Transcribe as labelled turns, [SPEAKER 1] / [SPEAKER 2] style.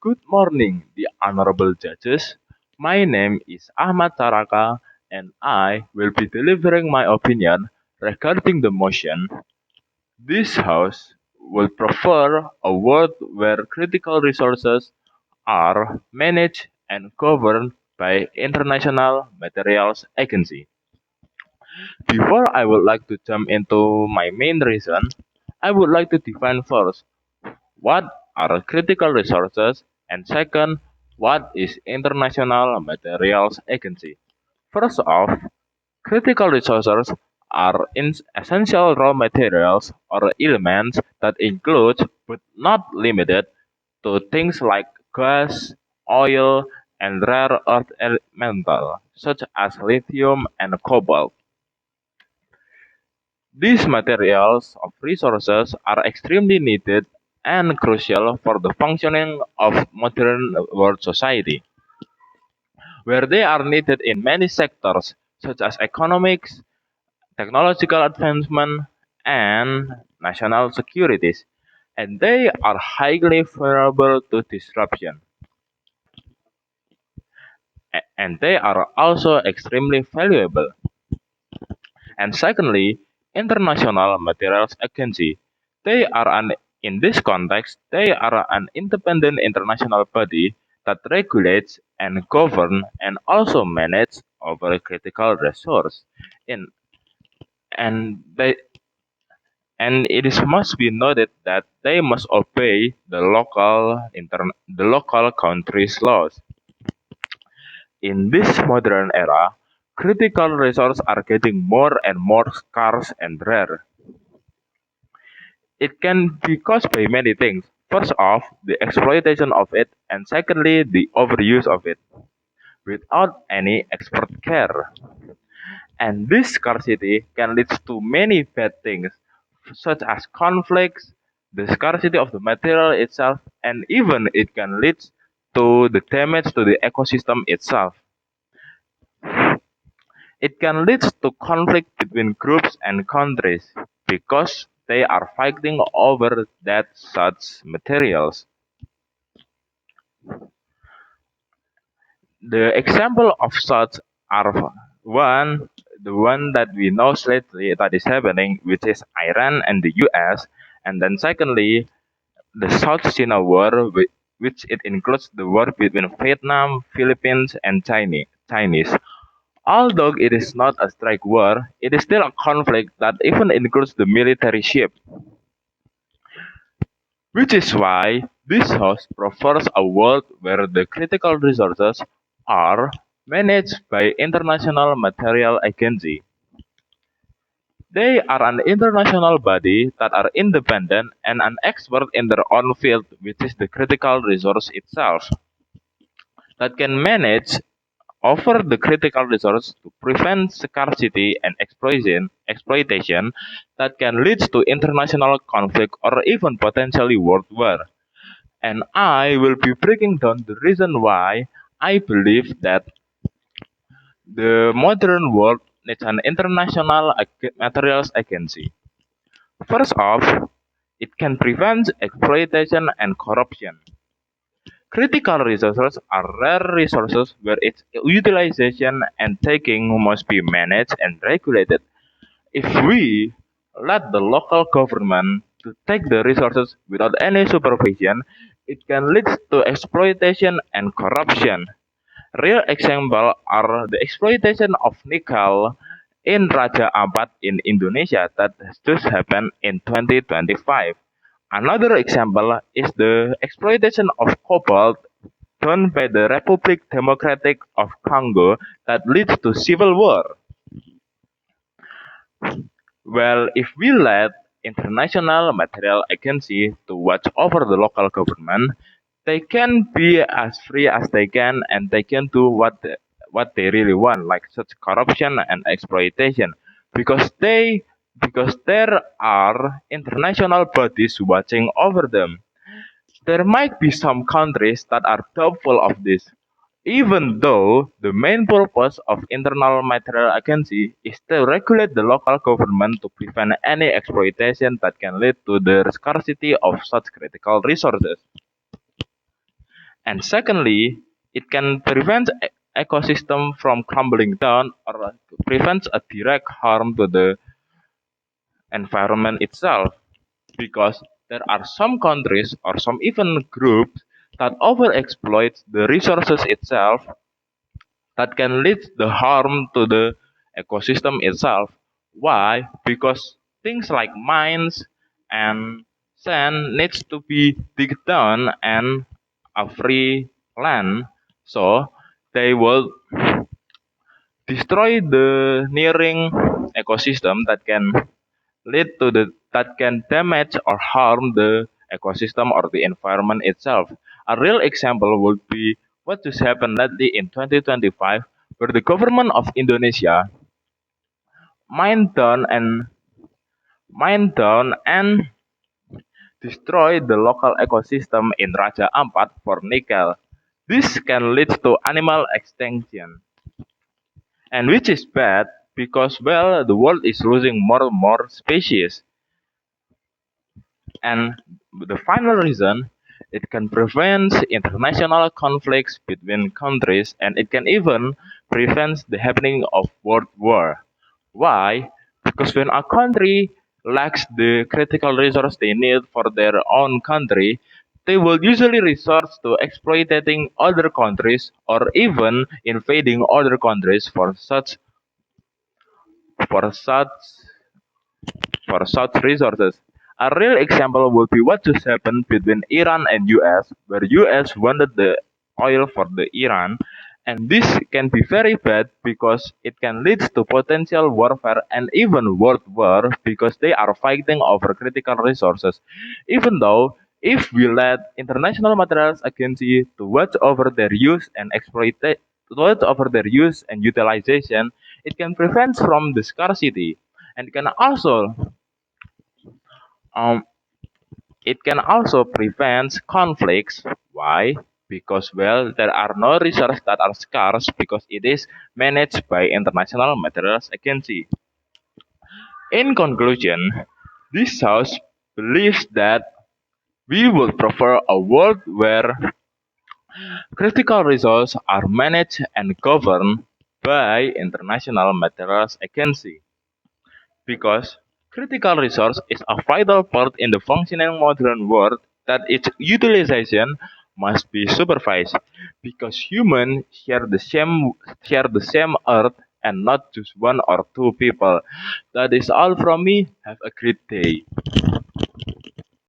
[SPEAKER 1] Good morning, the honorable judges. My name is Ahmad Taraka, and I will be delivering my opinion regarding the motion. This House will prefer a world where critical resources are managed and governed by International Materials Agency. Before I would like to jump into my main reason, I would like to define first what are critical resources and second, what is International Materials Agency. First off, critical resources are essential raw materials or elements that include but not limited to things like gas, oil, and rare earth elemental such as lithium and cobalt. These materials of resources are extremely needed and crucial for the functioning of modern world society, where they are needed in many sectors such as economics, technological advancement, and national securities, and they are highly vulnerable to disruption. And they are also extremely valuable. And secondly, International Materials Agency. In this context, they are an independent international body that regulates and govern and also manage over critical resource. In and they and it is must be noted that they must obey the local country's laws. In this modern era, critical resources are getting more and more scarce and rare. It can be caused by many things. First off, the exploitation of it, and secondly, the overuse of it without any expert care. And this scarcity can lead to many bad things, such as conflicts, the scarcity of the material itself, and even it can lead to the damage to the ecosystem itself. It can lead to conflict between groups and countries because they are fighting over that such materials. The example of such are one, the one that we know lately that is happening, which is Iran and the US, and then secondly, the South China War, which it includes the war between Vietnam, Philippines, and Chinese. Although it is not a strike war, it is still a conflict that even includes the military ship, which is why this house prefers a world where the critical resources are managed by International Material Agency. They are an international body that are independent and an expert in their own field, which is the critical resource itself, that can manage offer the critical resource to prevent scarcity and exploitation that can lead to international conflict or even potentially world war. And I will be breaking down the reason why I believe that the modern world needs an international materials agency. First off, it can prevent exploitation and corruption. Critical resources are rare resources where its utilization and taking must be managed and regulated. If we let the local government to take the resources without any supervision, it can lead to exploitation and corruption. Real examples are the exploitation of nickel in Raja Ampat in Indonesia that has just happened in 2025. Another example is the exploitation of cobalt done by the Republic Democratic of Congo that leads to civil war. Well, if we let international material agency to watch over the local government, they can be as free as they can and they can do what they really want, like such corruption and exploitation, because there are international bodies watching over them. There might be some countries that are doubtful of this, even though the main purpose of internal material agency is to regulate the local government to prevent any exploitation that can lead to the scarcity of such critical resources. And secondly, it can prevent ecosystem from crumbling down or prevents a direct harm to the environment itself, because there are some countries or some even groups that overexploit the resources itself, that can lead the harm to the ecosystem itself. Why? Because things like mines and sand needs to be digged down and a free land, so they will destroy the nearing ecosystem, that can damage or harm the ecosystem or the environment itself. A real example would be what just happened lately in 2025, where the government of Indonesia mined down and mined down and destroyed the local ecosystem in Raja Ampat for nickel. This can lead to animal extinction, and which is bad because, well, the world is losing more and more species. And the final reason, it can prevent international conflicts between countries, and it can even prevent the happening of world war. Why? Because when a country lacks the critical resource they need for their own country, they will usually resort to exploiting other countries or even invading other countries for such resources. A real example would be what just happened between Iran and US, where US wanted the oil for the Iran, and this can be very bad because it can lead to potential warfare and even world war, because they are fighting over critical resources. Even though, if we let International Materials Agency to watch over their use and watch over their use and utilization, it can prevent from the scarcity, and um, it can also prevent conflicts. Why? Because, well, there are no resources that are scarce because it is managed by International Materials Agency. In conclusion, this house believes that we would prefer a world where critical resources are managed and governed by International Materials Agency, because critical resource is a vital part in the functioning modern world, that its utilization must be supervised, because humans share the same earth and not just one or two people. That is all from me. Have a great day.